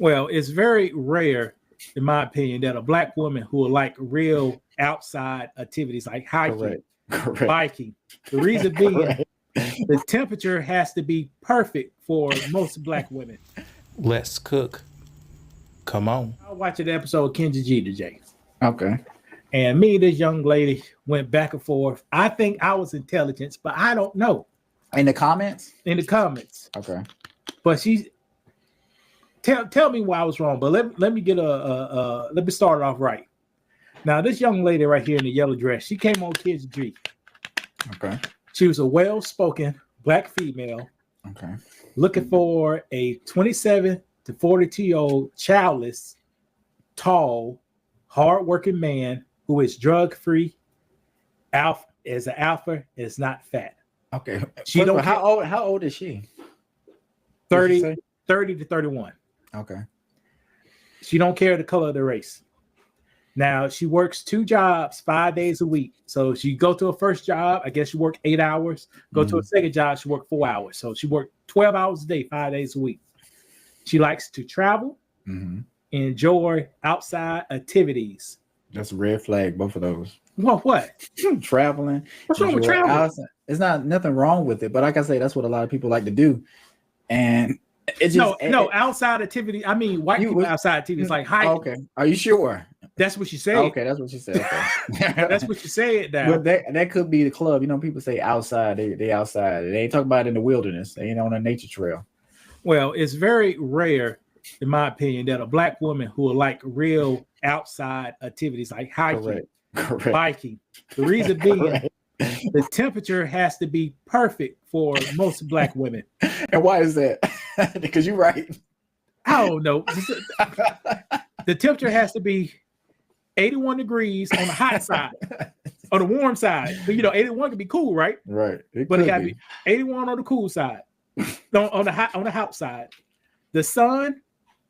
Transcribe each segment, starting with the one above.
Well, it's very rare, in my opinion, that a black woman who will like real outside activities like hiking, Correct. biking. The reason being, the temperature has to be perfect for most black women. Let's cook. Come on. I watched an episode of Kendra G today. Okay. And me and this young lady went back and forth. I think I was intelligent, but I don't know. In the comments? In the comments. Okay. But she tell me why I was wrong. But let me get let me start it off right. Now, this young lady right here in the yellow dress, she came on Kids G. Okay. She was a well-spoken black female. Okay. Looking for a 27 to 42-year-old childless, tall, hardworking man who is drug-free, is an alpha, is not fat. Okay. She don't how old is she? 30 to 31. Okay. She don't care the color of the race. Now, she works 2 jobs, 5 days a week. So she go to her first job, I guess she work 8 hours. Go to a second job, she work 4 hours. So she worked 12 hours a day, 5 days a week. She likes to travel, enjoy outside activities. That's a red flag, both of those. What? Traveling. What's wrong with traveling? Outside. It's not nothing wrong with it, but like I say, that's what a lot of people like to do. And it just outside activity. I mean, white people outside activities like hiking. Okay. Are you sure? That's what she said. Okay, that's what she said. Okay. That's what she said. Now, but that could be the club. You know, people say outside. They outside. They ain't talking about it in the wilderness. They ain't on a nature trail. Well, it's very rare, in my opinion, that a black woman who will like real outside activities like hiking, biking. The reason being, the temperature has to be perfect for most black women. And why is that? Because you're right. I don't know. The temperature has to be 81 degrees on the hot side, on the warm side. But, 81 can be cool, right? Right. But it got to be 81 on the cool side, on the hot side. The sun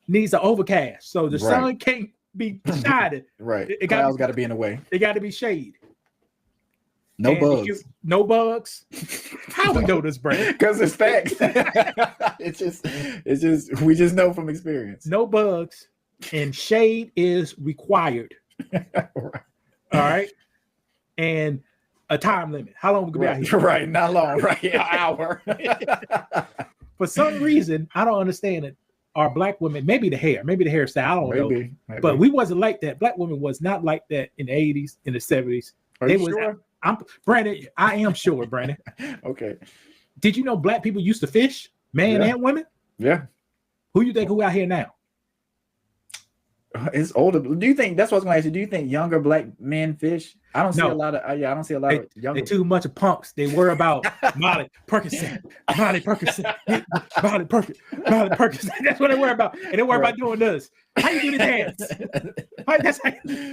needs an overcast, so the sun can't be shining. Right. Clouds got to be in the way. It got to be shade. No bugs. No bugs. How we know this, Brandon? Because it's facts. It's just we just know from experience. No bugs, and shade is required. All right, and a time limit. How long we gonna be out here? Right, not long. Right, an hour. For some reason, I don't understand it. Our black women, maybe the hairstyle. I don't know. Maybe. But we wasn't like that. Black women was not like that in the 80s, in the 70s. Are you sure? Brandon, I am sure, Brandon. Okay. Did you know black people used to fish, men and women? Yeah. Who you think who out here now? It's older. Do you think that's what I was going to ask you? Do you think younger black men fish? I don't see a lot of. I don't see a lot of younger. They too much of punks. They worry about Molly Percocet. That's what they worry about, and they worry about doing this. How you do the dance?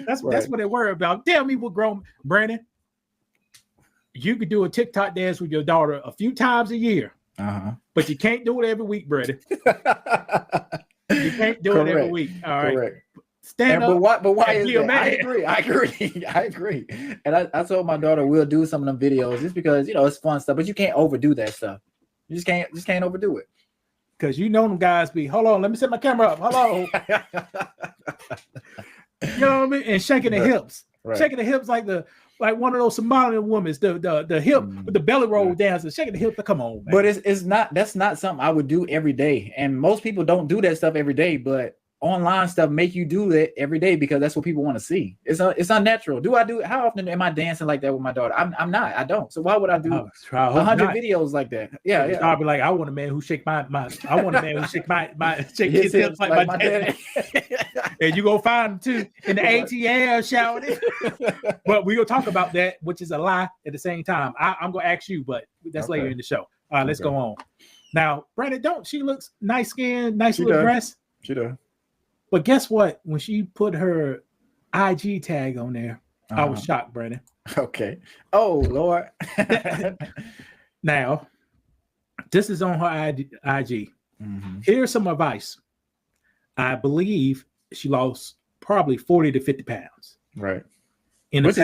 That's what they worry about. Tell me what grown Brandon. You could do a TikTok dance with your daughter a few times a year, but you can't do it every week, Brandon. You can't do it every week. All right. Correct. Stand up. But why is that? I agree. And I told my daughter we'll do some of them videos just because it's fun stuff, but you can't overdo that stuff. You just can't overdo it. Because them guys be, hold on, let me set my camera up. Hello. You know what I mean? And shaking the hips. Right. Shaking the hips like one of those Somalian women, the hip with the belly roll down, so shaking the hips. Come on, man. But that's not something I would do every day. And most people don't do that stuff every day, but online stuff make you do it every day because that's what people want to see. It's unnatural. Do I do it? How often am I dancing like that with my daughter? I'm not. I don't. So why would I do 100 videos like that? Yeah. I'll be like, I want a man who shake my shake his hips like my daddy. And you go find him too in the ATL shouting. But we gonna talk about that, which is a lie at the same time. I'm gonna ask you, but that's later in the show. All right, let's go on. Now, Brandon, she looks nice skin, nice little dress. She does. But guess what? When she put her IG tag on there, I was shocked, Brandon. Okay. Oh, Lord. Now, this is on her IG. Here's some advice. I believe she lost probably 40 to 50 pounds. Right. Which is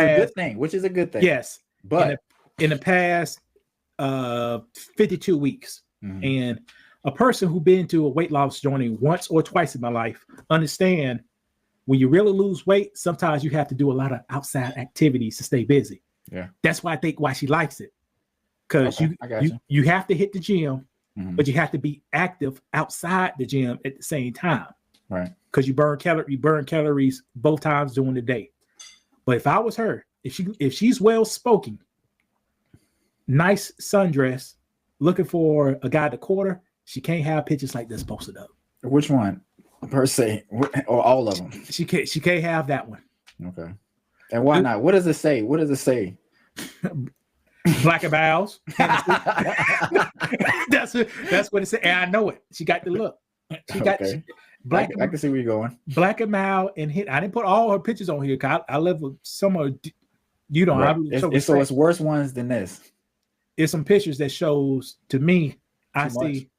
a good thing. Yes. But in the past 52 weeks. And a person who been to a weight loss journey once or twice in my life understand when you really lose weight, sometimes you have to do a lot of outside activities to stay busy. Yeah. That's why I think why she likes it. Because Okay, you have to hit the gym, Mhm. but you have to be active outside the gym at the same time. Right. Because you burn calories both times during the day. But if I was her, if she's well spoken, nice sundress, looking for a guy to quarter, she can't have pictures like this posted up. Which one per se, or all of them? She can't have that one. Okay. And why not? What does it say? What does it say? Black and Bowls. That's what it said. And I know it. She got the look. She got black. I can see where you're going. Black and Mal and hit. I didn't put all her pictures on here because I live with some of you don't. Right. So it's worse ones than this. It's some pictures that shows to me. I see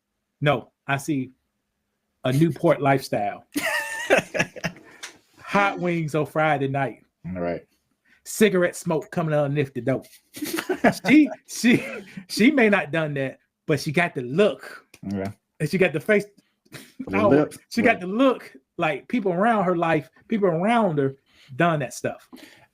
a Newport lifestyle. Hot wings on Friday night. All right. Cigarette smoke coming underneath the door. she may not done that, but she got the look. Yeah. And she got the face. She got the look like people around her life, people around her done that stuff.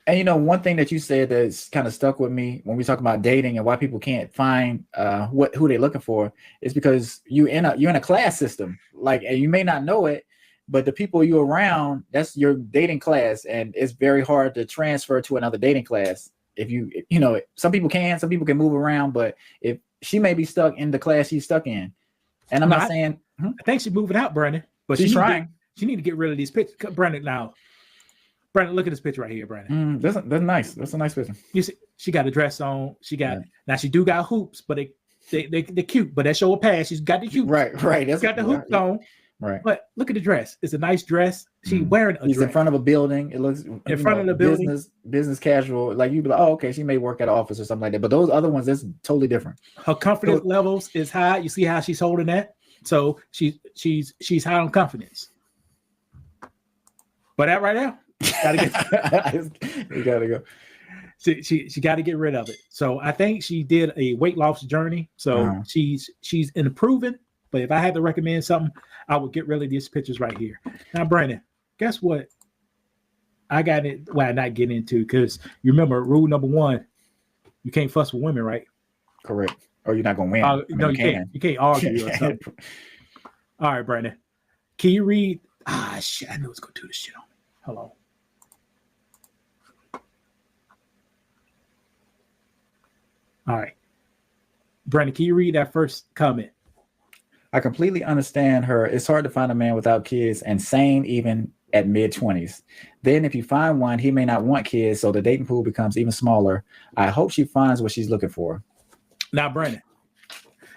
And you know, one thing that you said that's kind of stuck with me when we talk about dating and why people can't find who they're looking for is because you're in a class system. Like, and you may not know it, but the people you're around, that's your dating class, and it's very hard to transfer to another dating class. If you know, some people can move around, but if she may be stuck in the class she's stuck in, and I'm not saying I think she's moving out, Brandon, but she's trying. She need to get rid of these pictures, Brandon. Now, Brandon, look at this picture right here, Brandon. That's nice. That's a nice picture. You see, she got a dress on. She got now. She do got hoops, but they're cute. But that show a pass. She's got the hoops. Right. She's got the hoops on. Right. But look at the dress. It's a nice dress. She's wearing a dress. in front of a building. It looks in front of the building. Business casual. Like you'd be like, oh, okay, she may work at an office or something like that. But those other ones, that's totally different. Her confidence levels is high. You see how she's holding that? So she's high on confidence. But that right now, you gotta go. She got to get rid of it. So I think she did a weight loss journey. So she's improving. But if I had to recommend something, I would get rid of these pictures right here. Now, Brandon, guess what? I got it. Well, not getting into because you remember rule number 1: you can't fuss with women, right? Correct. Or you're not gonna win. No, you can't. You can't argue or something. All right, Brandon. Can you read? Shit! I knew it was gonna do this shit on me. Hello. All right, Brandon. Can you read that first comment? I completely understand her. It's hard to find a man without kids and sane even at mid-20s. Then if you find one, he may not want kids, so the dating pool becomes even smaller. I hope she finds what she's looking for. Now, Brandon,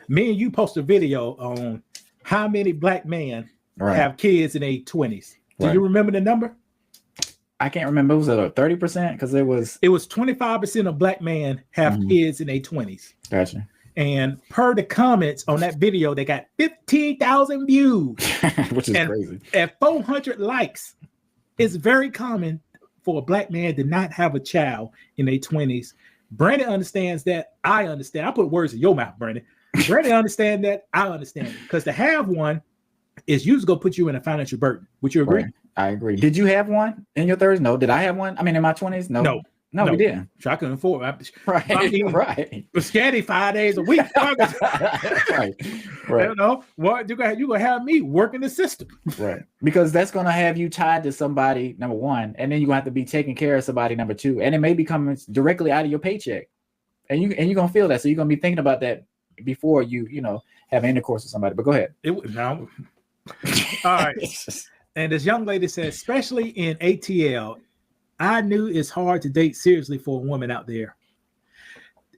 me and you post a video on how many black men have kids in their 20s. Do you remember the number? I can't remember. Was it a 30%? Because it was 25% of black men have kids in their 20s. Gotcha. And per the comments on that video, they got 15,000 views, which is crazy. At 400 likes. It's very common for a black man to not have a child in their 20s. Brandon understands that. I understand. I put words in your mouth, Brandon. Brandon understand that. I understand it. Because to have one is usually going to put you in a financial burden. Would you agree? Right. I agree. Did you have one in your 30s? No. Did I have one? I mean, in my 20s? No, we didn't. So I couldn't afford it. Right. Was scatty 5 days a week. right. You know what? You gonna have me working the system. Right. Because that's gonna have you tied to somebody, number one, and then you're gonna have to be taking care of somebody, number two, and it may be coming directly out of your paycheck. And you're gonna feel that. So you're gonna be thinking about that before you have intercourse with somebody. But go ahead. All right. And this young lady says, especially in ATL, I knew it's hard to date seriously for a woman out there.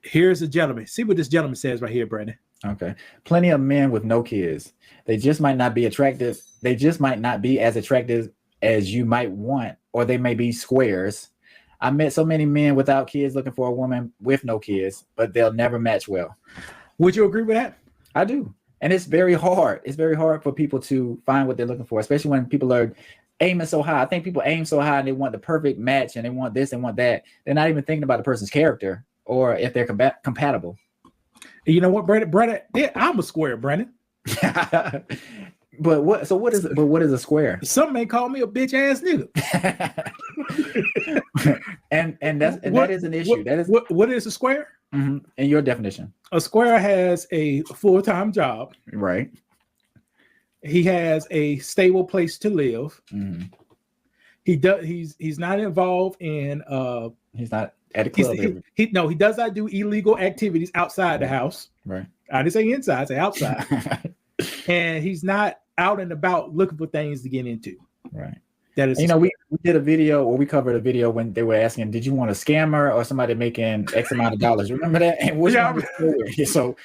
Here's a gentleman. See what this gentleman says right here, Brandon. Okay. Plenty of men with no kids. They just might not be attractive. They just might not be as attractive as you might want, or they may be squares. I met so many men without kids looking for a woman with no kids, but they'll never match well. Would you agree with that? I do. And it's very hard. It's very hard for people to find what they're looking for, especially when people are aiming so high. I think people aim so high and they want the perfect match and they want this and want that. They're not even thinking about the person's character or if they're compatible. You know what, Brandon? I'm a square, Brandon. But what is a square? Some may call me a bitch ass nigga. and that is an issue. What is a square? In your definition. A square has a full-time job. Right. He has a stable place to live. Mm-hmm. He's not involved in he's not at a club. He does not do illegal activities outside the house. Right. I didn't say inside, I say outside. And he's not out and about looking for things to get into. Right. That is, we did a video, or we covered a video when they were asking, did you want a scammer or somebody making X amount of dollars? Remember that? And which one was so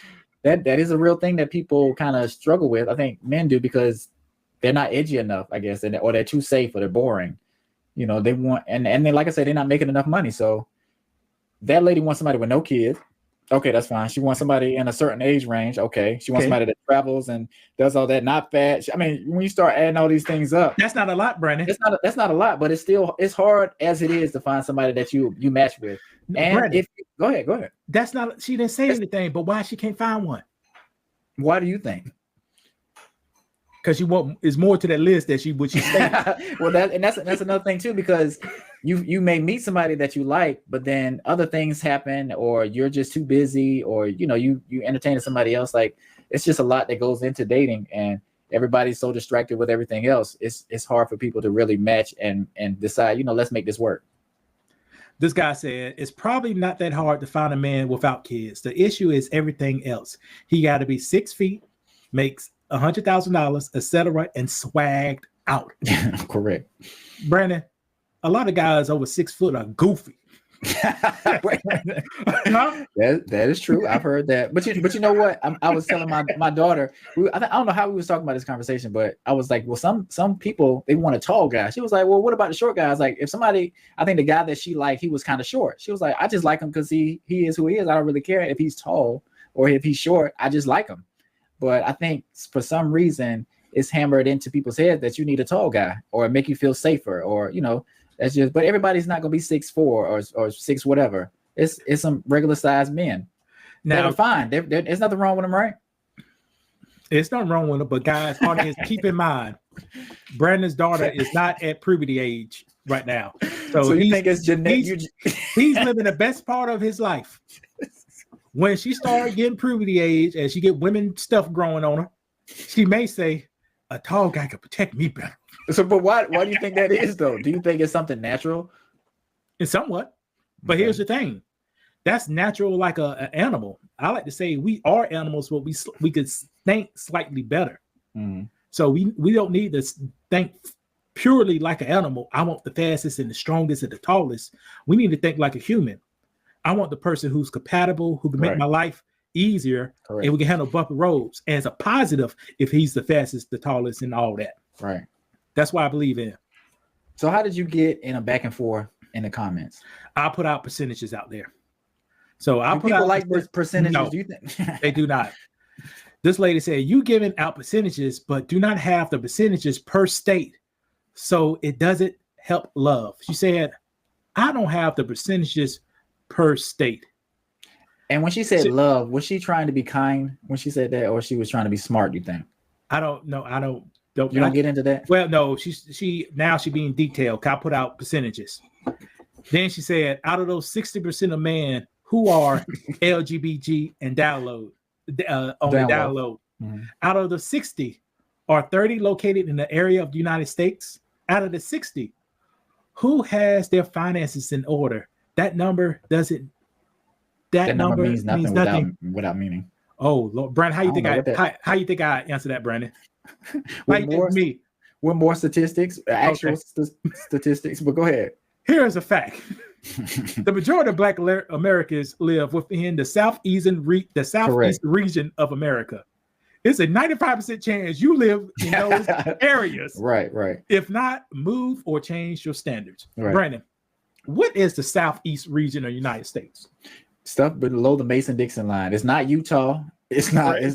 that is a real thing that people kind of struggle with. I think men do because they're not edgy enough, I guess, or they're too safe or they're boring. They want, and then, like I said, they're not making enough money. So that lady wants somebody with no kids. Okay, that's fine. She wants somebody in a certain age range. Okay. She wants somebody that travels and does all that, not fat. I mean, when you start adding all these things up, that's not a lot, Brandon. That's not a lot, but it's hard as it is to find somebody that you match with. And Brandon, go ahead. That's not, she didn't say anything, but why she can't find one? Why do you think? Because is more to that list that she stated. Well, that's another thing too, because you may meet somebody that you like, but then other things happen, or you're just too busy, or you entertain somebody else. Like, it's just a lot that goes into dating, and everybody's so distracted with everything else. It's hard for people to really match and decide, let's make this work. This guy said it's probably not that hard to find a man without kids. The issue is everything else. He got to be 6 feet, makes $100,000, etc., and swagged out. Correct. Brandon, a lot of guys over 6 foot are goofy. That is true. I've heard that. But you know what? I was telling my daughter, I don't know how we was talking about this conversation, but I was like, well, some people, they want a tall guy. She was like, well, what about the short guy? I was like, if somebody, I think the guy that she liked, he was kind of short. She was like, I just like him because he is who he is. I don't really care if he's tall or if he's short. I just like him. But I think for some reason it's hammered into people's heads that you need a tall guy or make you feel safer, or that's just. But everybody's not gonna be 6'4" or 6 whatever. It's some regular sized men. Now they're fine. There's nothing wrong with them, right? It's nothing wrong with them. But guys, audience, keep in mind, Brandon's daughter is not at puberty age right now. So you think it's genetic? He's living the best part of his life. When she started getting puberty age and she get women stuff growing on her, she may say, a tall guy can protect me better. So, but why do you think that is, though? Do you think it's something natural? It's somewhat. But here's the thing. That's natural like an animal. I like to say we are animals, but we could think slightly better. Mm. So we don't need to think purely like an animal. I want the fastest and the strongest and the tallest. We need to think like a human. I want the person who's compatible, who can make my life easier, and we can handle bumpy roads as a positive if he's the fastest, the tallest, and all that. Right. That's why I believe in him. So how did you get in a back and forth in the comments? I put out percentages out there. So I put people out like percentages. No, do you think? They do not. This lady said, you giving out percentages, but do not have the percentages per state. So it doesn't help love. She said, I don't have the percentages per state. And when she said love, was she trying to be kind when she said that, or she was trying to be smart, you think? I don't know. You don't get into that? Well, no, she being detailed. I put out percentages. Then she said, out of those 60% of men who are LGBT and download, mm-hmm. Out of the 60, are 30 located in the area of the United States? Out of the 60, who has their finances in order? That number doesn't. That number means nothing without meaning. Oh, Lord, Brandon, how you think I answer that, Brandon? With more statistics, actual statistics. But go ahead. Here's a fact: the majority of Black Americans live within the southeast region of America. It's a 95% chance you live in those areas. Right. If not, move or change your standards. Right. Brandon, what is the southeast region of the United States? Stuff below the Mason-Dixon line. It's not Utah. It's not. Right.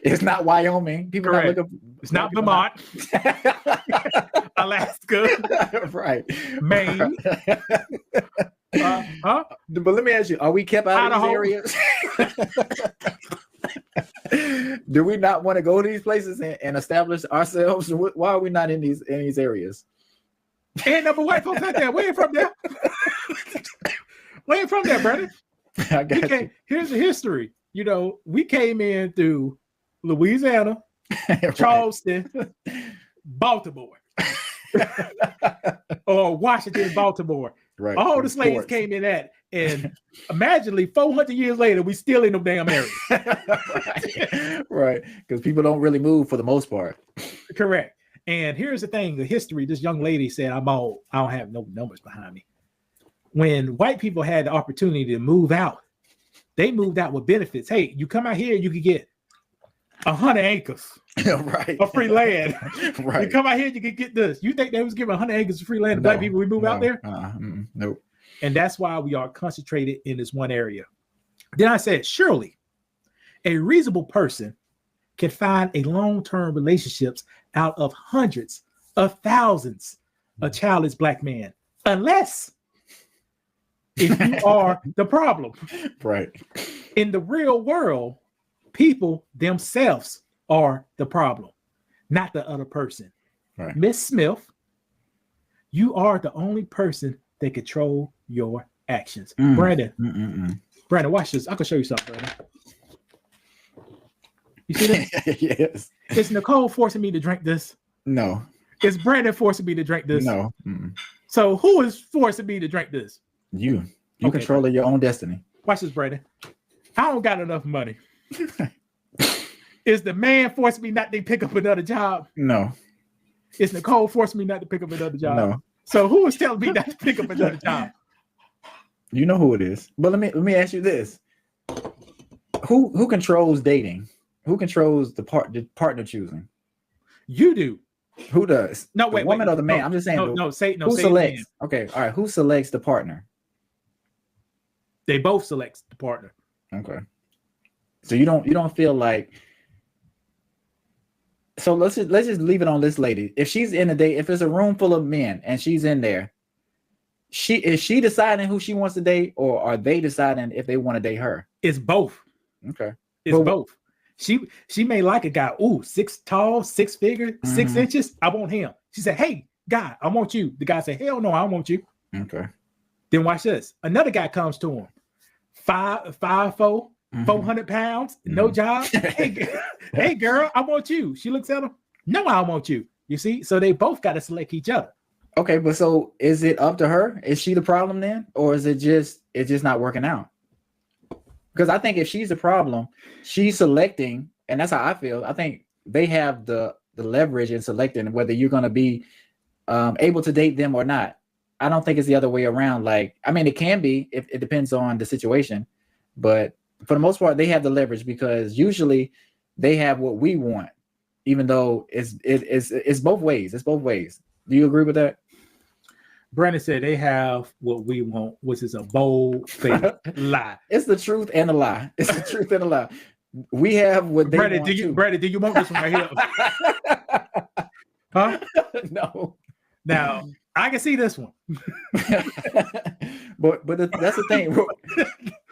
It's not Wyoming. People not looking. It's not Vermont. Alaska. Right. Maine. But let me ask you: are we kept out of these areas? Do we not want to go to these places and establish ourselves? Why are we not in these areas? Ain't number white folks out there. We ain't from there. We ain't from there, brother. I got you. Here's the history. You know, we came in through Louisiana, Right. Charleston, Baltimore, or Washington, Baltimore. Right. All the slaves came in that, and imagine 400 years later, we still in them damn areas. Right. Because people don't really move for the most part. Correct. And here's the thing: the history. This young lady said, I don't have no numbers behind me. When white people had the opportunity to move out, they moved out with benefits. Hey, you come out here, you could get 100 acres Right. of free land. Right. You come out here, you can get this. You think they was giving 100 acres of free land to black people? We move out there, nope. and that's why we are concentrated in this one area. Then I said, surely a reasonable person can find a long-term relationships out of hundreds of thousands of childless black men, unless if you are the problem. Right. In the real world, people themselves are the problem, not the other person. Right. Miss Smith, you are the only person that control your actions. Brandon, watch this. I can show you something, Brandon. You see this? Yes. Is Nicole forcing me to drink this? No. Is Brandon forcing me to drink this? No. So who is forcing me to drink this? You Okay. control your own destiny. Watch this, Brandon. I don't got enough money. Is the man forcing me not to pick up another job? No. Is Nicole forcing me not to pick up another job? No. So who is telling me not to pick up another job? You know who it is. But let me ask you this. Who controls dating? Who controls the partner choosing? You do. Who does? No, the wait, woman wait, or the man? no, I'm just saying. No, say who selects? Okay, all right. Who selects the partner? They both select the partner. Okay. So you don't feel like. So let's just leave it on this lady. If she's in a date, if it's a room full of men and she's in there, is she deciding who she wants to date, or are they deciding if they want to date her? It's both. Okay. It's both. She may like a guy. Ooh, 6 tall, 6 figure, 6 inches. I want him. She said, "Hey, guy, I want you." The guy said, "Hell no, I want you." Okay. Then watch this. Another guy comes to him, 5'4", 400 pounds, no job. Hey, girl, I want you. She looks at him. No, I want you. You see? So they both got to select each other. Okay, but so is it up to her? Is she the problem then, or is it just not working out? Because I think if she's the problem, she's selecting, and that's how I feel. I think they have the leverage in selecting whether you're going to be able to date them or not. I don't think it's the other way around. Like, I mean, it can be if it depends on the situation, but for the most part, they have the leverage because usually they have what we want, even though it's both ways. It's both ways. Do you agree with that? Brandon said they have what we want, which is a bold-faced lie. It's the truth and a lie. It's the truth and a lie. We have what they Brandon, want. Brandon, do you want this one right here? Huh? No. Now I can see this one. but that's the thing.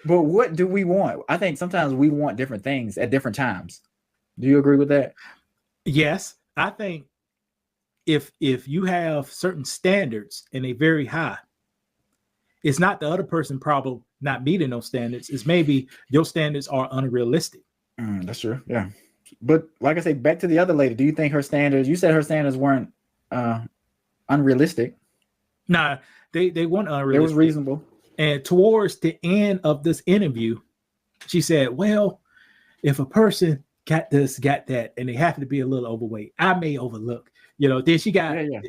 But what do we want? I think sometimes we want different things at different times. Do you agree with that? Yes, I think if you have certain standards and they very high, it's not the other person's problem not meeting those standards. It's maybe your standards are unrealistic. That's true. Yeah. But like I say, back to the other lady, do you think her standards, you said her standards weren't unrealistic? Nah, they weren't unrealistic. It was reasonable. And towards the end of this interview, she said, well, if a person got this, got that, and they happen to be a little overweight, I may overlook. Then she got a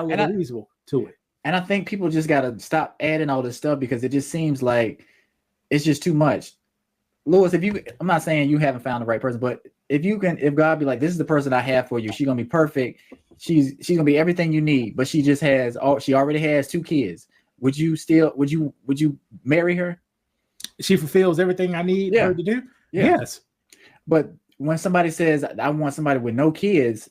little reasonable to it. And I think people just got to stop adding all this stuff because it just seems like it's just too much. Lewis, I'm not saying you haven't found the right person, but if God be like, this is the person I have for you, she's gonna be perfect. She's gonna be everything you need, but she already has 2 kids. Would you marry her? She fulfills everything I need her to do. Yeah. Yes. But when somebody says I want somebody with no kids,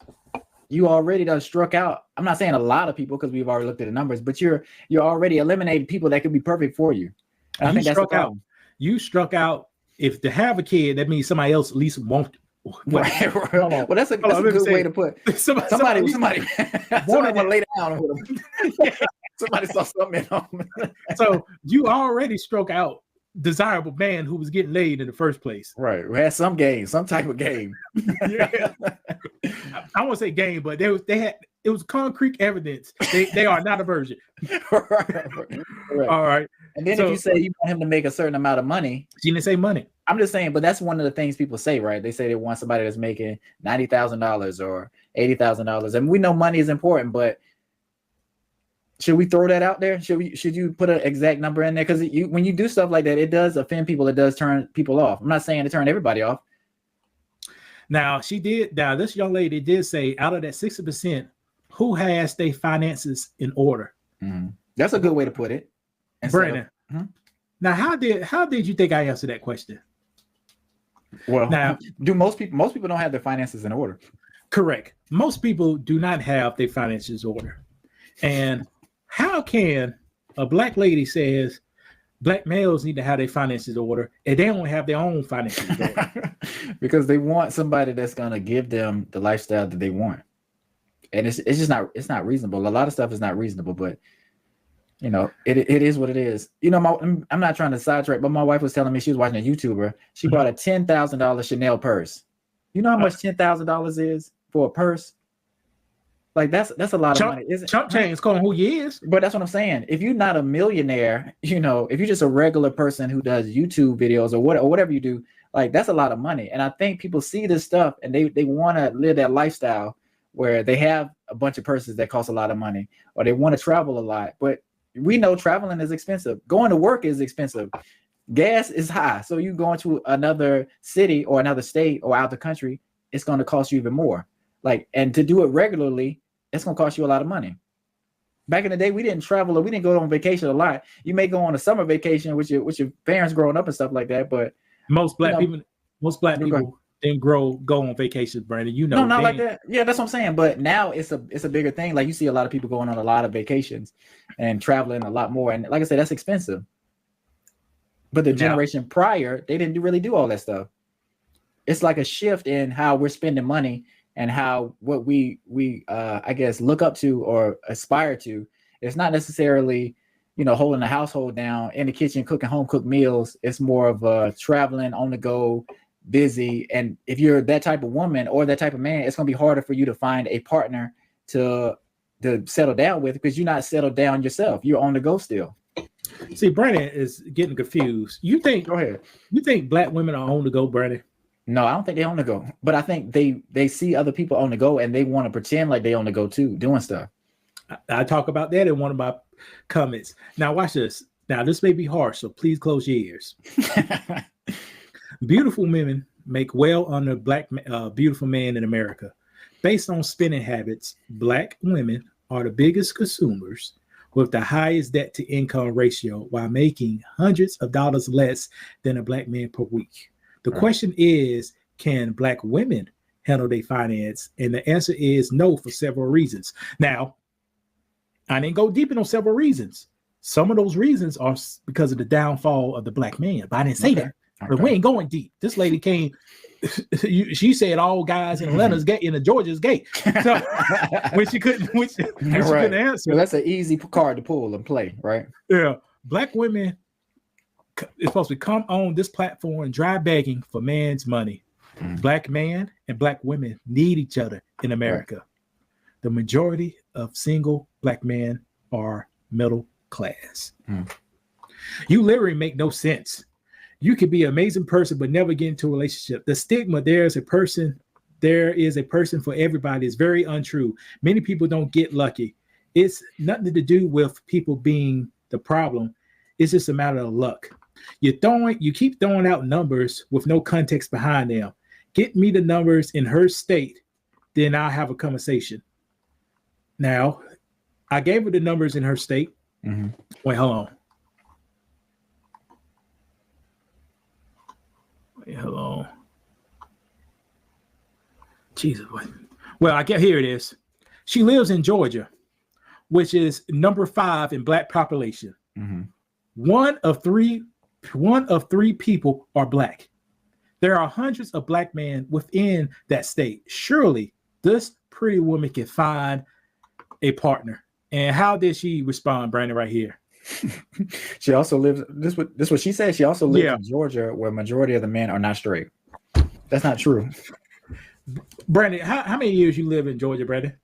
you already done struck out. I'm not saying a lot of people because we've already looked at the numbers, but you're already eliminating people that could be perfect for you. And I think that's the problem. You struck out if to have a kid, that means somebody else at least won't. Right. Well, that's a good way to put. Somebody want to lay down with them. Somebody saw something in them. So you already struck out desirable man who was getting laid in the first place. Right. We had some type of game. Yeah. I won't say game, but they had it was concrete evidence. They are not a virgin. Right. All right. And then if you say you want him to make a certain amount of money, she didn't say money. I'm just saying, but that's one of the things people say, right? They say they want somebody that's making $90,000 or $80,000, and we know money is important, but should we throw that out there? Should you put an exact number in there? Because when you do stuff like that, it does offend people. It does turn people off. I'm not saying to turn everybody off. Now this young lady did say out of that 60%, who has their finances in order? Mm-hmm. That's a good way to put it. Brandon. Now, how did you think I answered that question? Well, now, most people don't have their finances in order? Correct. Most people do not have their finances in order. And how can a black lady says black males need to have their finances in order and they don't have their own finances in order? Because they want somebody that's gonna give them the lifestyle that they want. And it's just not reasonable. A lot of stuff is not reasonable, but you know, it is what it is. You know, I'm not trying to sidetrack, but my wife was telling me she was watching a YouTuber. She bought a $10,000 Chanel purse. You know how much $10,000 is for a purse? Like that's a lot of money. Chump change calling who he is. But that's what I'm saying. If you're not a millionaire, you know, if you're just a regular person who does YouTube videos or whatever you do, like that's a lot of money. And I think people see this stuff and they want to live that lifestyle where they have a bunch of purses that cost a lot of money, or they want to travel a lot. But we know traveling is expensive. Going to work is expensive. Gas is high. So you going to another city or another state or out the country, it's going to cost you even more. Like, and to do it regularly, it's going to cost you a lot of money. Back in the day, we didn't travel or we didn't go on vacation a lot. You may go on a summer vacation with your parents growing up and stuff like that. But most black people didn't go on vacations, Brandon. You know, no, not like that. Yeah, that's what I'm saying. But now it's a bigger thing. Like you see a lot of people going on a lot of vacations and traveling a lot more. And like I said, that's expensive. But the generation prior, they didn't really do all that stuff. It's like a shift in how we're spending money and how what we I guess look up to or aspire to. It's not necessarily, you know, holding the household down in the kitchen, cooking home cooked meals. It's more of traveling on the go, busy. And if you're that type of woman or that type of man, it's going to be harder for you to find a partner to settle down with because you're not settled down yourself. You're on the go still. See, Brandon is getting confused. Go ahead. You think black women are on the go, Brandon? No, I don't think they on the go. But I think they see other people on the go and they want to pretend like they on the go too, doing stuff. I talk about that in one of my comments. Now watch this. Now this may be harsh, so please close your ears. Beautiful women make well under black beautiful men in America. Based on spending habits, black women are the biggest consumers with the highest debt to income ratio while making hundreds of dollars less than a black man per week. The question is, can black women handle their finance? And the answer is no for several reasons. Now, I didn't go deep into several reasons. Some of those reasons are because of the downfall of the black man, but I didn't say that. But we ain't going deep. This lady came. She said all guys in Atlanta's gay, in the Georgia's gay. So when she couldn't answer, well, that's an easy card to pull and play, right? Yeah, black women is supposed to come on this platform and dry begging for man's money. Black man and black women need each other in America. Right. The majority of single black men are middle class. You literally make no sense. You could be an amazing person, but never get into a relationship. The stigma, there is a person for everybody is very untrue. Many people don't get lucky. It's nothing to do with people being the problem. It's just a matter of luck. You keep throwing out numbers with no context behind them. Get me the numbers in her state, then I'll have a conversation. Now, I gave her the numbers in her state. Wait, hold on. Hello. Jesus. Well, here it is. She lives in Georgia, which is number 5 in black population. One of 3 1 of 3 people are black. There are hundreds of black men within that state. Surely this pretty woman can find a partner. And how did she respond, Brandon, right here? She also lives, this what she said. She also lives in Georgia, where majority of the men are not straight. That's not true. Brandon, how many years you live in Georgia, Brandon?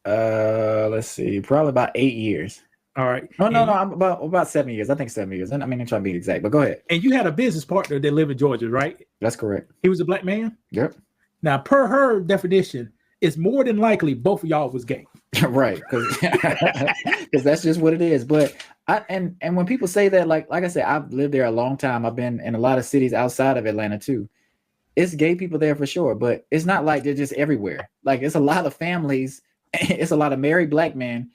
Let's see, probably about 8 years. All right. No, I'm about 7 years. I think 7 years. I mean, I'm trying to be exact, but go ahead. And you had a business partner that lived in Georgia, right? That's correct. He was a black man? Yep. Now, per her definition, it's more than likely both of y'all was gay. Right, because that's just what it is. But and when people say that, like I said, I've lived there a long time. I've been in a lot of cities outside of Atlanta too. It's gay people there for sure, but it's not like they're just everywhere. Like, it's a lot of families. It's a lot of married black men.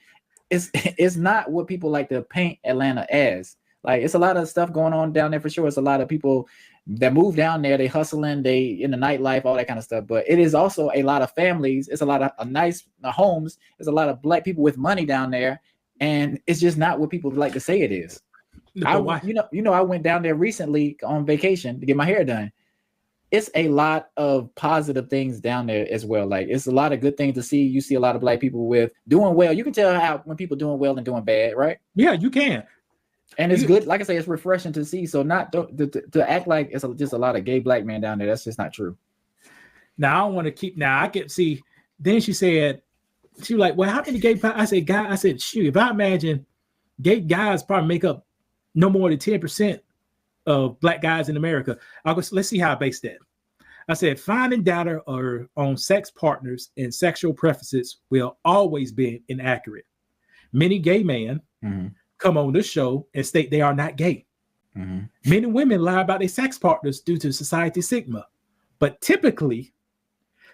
It's not what people like to paint Atlanta as. Like, it's a lot of stuff going on down there for sure. It's a lot of people that move down there. They hustling, they in the nightlife, all that kind of stuff. But it is also a lot of families. It's a lot of nice homes. There's a lot of black people with money down there, and it's just not what people like to say it is. I went down there recently on vacation to get my hair done. It's a lot of positive things down there as well. Like, it's a lot of good things to see. You see a lot of black people with doing well. You can tell how when people doing well and doing bad, right? Yeah, you can. And it's good. Like I say, it's refreshing to see. So not to act like it's just a lot of gay black men down there. That's just not true. Now, I don't want to keep. Now, I can see. Then she said, she was like, well, how many gay? I said, shoot, if I imagine gay guys probably make up no more than 10% of black guys in America. Let's see how I base that. I said, finding data on sex partners and sexual preferences will always be inaccurate. Many gay men come on this show and state they are not gay. Many women lie about their sex partners due to society stigma. But typically,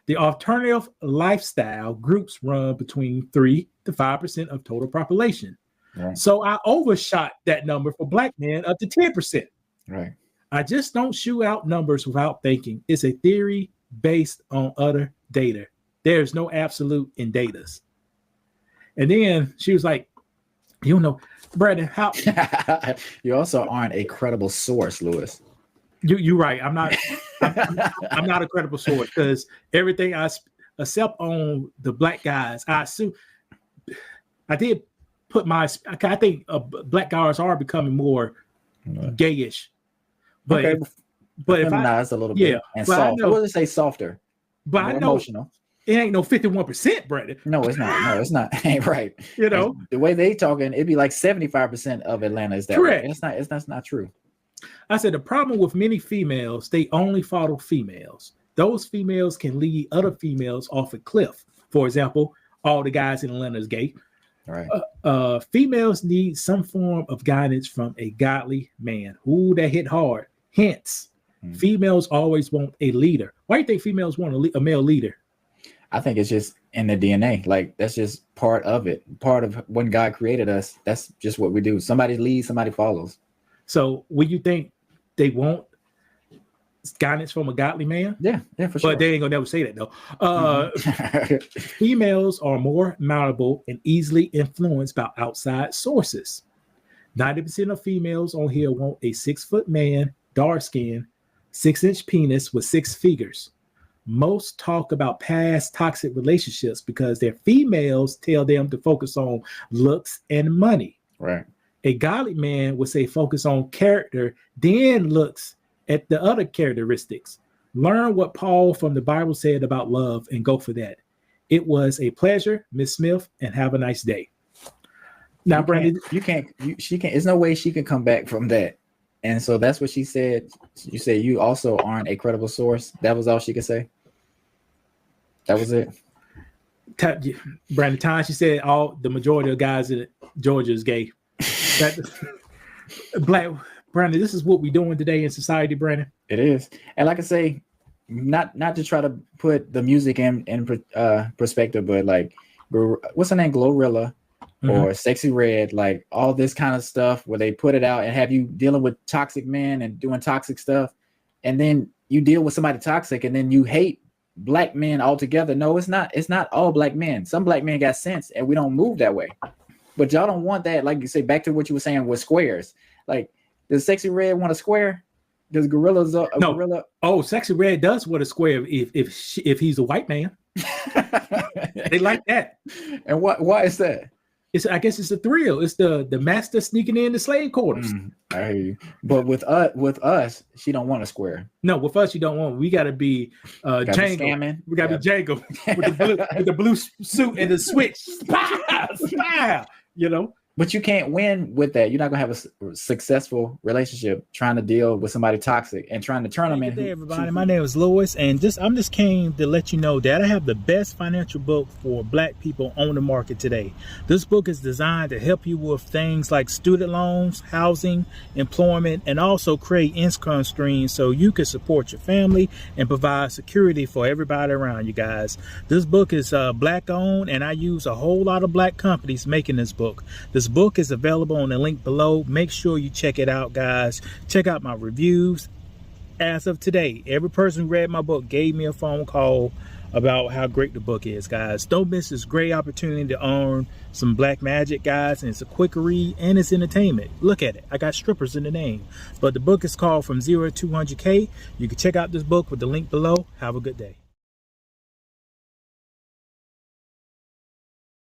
the alternative lifestyle groups run between 3 to 5% of total population. Right. So I overshot that number for black men up to 10%. Right. I just don't shoot out numbers without thinking. It's a theory based on other data. There's no absolute in datas. And then she was like, you know, Brandon, how you also aren't a credible source, Lewis. You're right. I'm not a credible source, because everything I except on the black guys, I assume I did put I think black guys are becoming more gayish. But okay. But if I a little bit and soft. I wouldn't say softer, but I know emotional. It ain't no 51%, Brandon. No, it's not. No, it's not. Ain't right. You know, the way they talking, it'd be like 75% of Atlanta is that. Correct. Way. It's not true. I said the problem with many females, they only follow females. Those females can lead other females off a cliff. For example, all the guys in Atlanta is gay. Right. Females need some form of guidance from a godly man. Ooh, that hit hard. Hence, females always want a leader. Why do you think females want a male leader? I think it's just in the DNA. Like, that's just part of it. Part of when God created us. That's just what we do. Somebody leads, somebody follows. So, would you think they want guidance from a godly man? Yeah, for sure. But they ain't gonna never say that though. Females are more malleable and easily influenced by outside sources. 90% of females on here want a 6-foot man, dark skin, 6-inch penis with 6 figures. Most talk about past toxic relationships because their females tell them to focus on looks and money. Right. A godly man would say focus on character, then looks at the other characteristics. Learn what Paul from the Bible said about love and go for that. It was a pleasure, Miss Smith, and have a nice day. Now, Brandon, she can't. There's no way she can come back from that. And so that's what she said. You said you also aren't a credible source. That was all she could say. That was it. Brandon, time she said the majority of guys in Georgia is gay. Black Brandon, this is what we're doing today in society, Brandon. It is. And like I say, not to try to put the music in perspective, but like, what's her name? Glorilla or Sexy Red, like all this kind of stuff where they put it out and have you dealing with toxic men and doing toxic stuff. And then you deal with somebody toxic and then you hate black men altogether. No, it's not. It's not all black men. Some black men got sense and we don't move that way. But y'all don't want that. Like you say, back to what you were saying with squares. Like, Does Sexy Red want a square? Does Gorilla's a No. gorilla? Oh, Sexy Red does want a square if he's a white man. They like that. And why is that? I guess it's a thrill. It's the master sneaking in the slave quarters. I hear you. But with us, she don't want a square. No, with us, you don't want. We got to be Django. We got to be Django with the blue suit and the switch. You know. But you can't win with that. You're not gonna have a successful relationship trying to deal with somebody toxic and trying to turn them in. Good day, everybody. My name is Louis, and I'm just came to let you know that I have the best financial book for Black people on the market today. This book is designed to help you with things like student loans, housing, employment, and also create income streams so you can support your family and provide security for everybody around you guys. This book is Black owned, and I use a whole lot of Black companies making this book. This book is available on the link below. Make sure you check it out, guys. Check out my reviews. As of today, every person who read my book gave me a phone call about how great the book is, guys. Don't miss this great opportunity to earn some Black magic, guys. And it's a quick read and it's entertainment. Look at it. I got strippers in the name. But the book is called From 0 to 200K. You can check out this book with the link below. Have a good day.